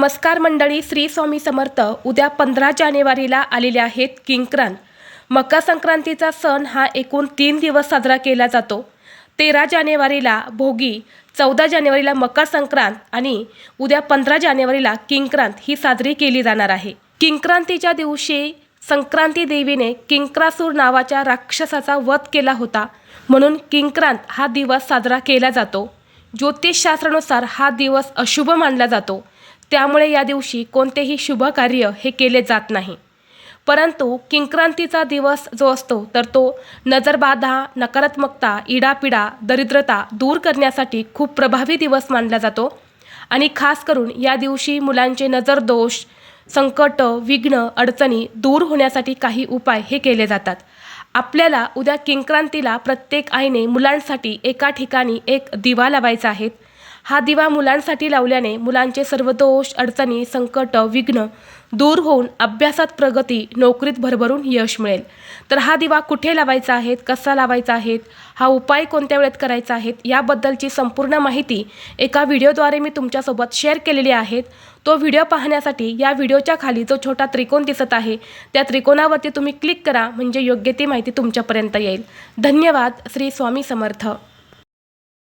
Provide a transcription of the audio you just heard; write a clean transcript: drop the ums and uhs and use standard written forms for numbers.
नमस्कार मंडळी, श्री स्वामी समर्थ। उद्या 15 जानेवारीला आलेले आहेत किंक्रांत। मकर संक्रांतीचा सण हा एकूण 3 दिवस साजरा केला जातो। 13 जानेवारीला भोगी, 14 जानेवारीला मकर संक्रांत आणि उद्या 15 जानेवारीला किंक्रांत ही साजरी केली जाणार आहे। किंक्रांतीच्या दिवशी संक्रांती देवीने किंक्रासूर नावाच्या राक्षसाचा वध केला होता, म्हणून किंक्रांत हा दिवस साजरा केला जातो। ज्योतिषशास्त्रानुसार हा दिवस अशुभ मानला जातो, त्यामुळे या दिवशी कोणतेही शुभ कार्य हे केले जात नाही। परंतु किंक्रांतीचा दिवस जो असतो तर तो नजरबाधा, नकारात्मकता, इडापिडा, दरिद्रता दूर करण्यासाठी खूप प्रभावी दिवस मानला जातो आणि खास करून या दिवशी मुलांचे नजरदोष, संकट, विघ्न, अडचणी दूर होण्यासाठी काही उपाय हे केले जातात। आपल्याला उद्या किंक्रांतीला प्रत्येक आईने मुलांसाठी एका ठिकाणी एक दिवा लावायचा आहे। हा दिवा मुलांसाठी लावल्याने मुलांचे सर्व दोष, अडचणी, संकट, विघ्न दूर होऊन अभ्यासात प्रगती, नोकरीत भरभरून यश मिळेल। तर हा दिवा कुठे लावायचा आहे, कसा लावायचा आहे, हा उपाय कोणत्या वेळेत करायचा आहे याबद्दलची संपूर्ण माहिती एका व्हिडिओद्वारे मी तुमच्यासोबत शेअर केलेली आहे। तो व्हिडिओ पाहण्यासाठी या व्हिडिओच्या खाली जो छोटा त्रिकोण दिसत आहे त्या त्रिकोणावरती तुम्ही क्लिक करा, म्हणजे योग्य ती माहिती तुमच्यापर्यंत येईल। धन्यवाद। श्री स्वामी समर्थ।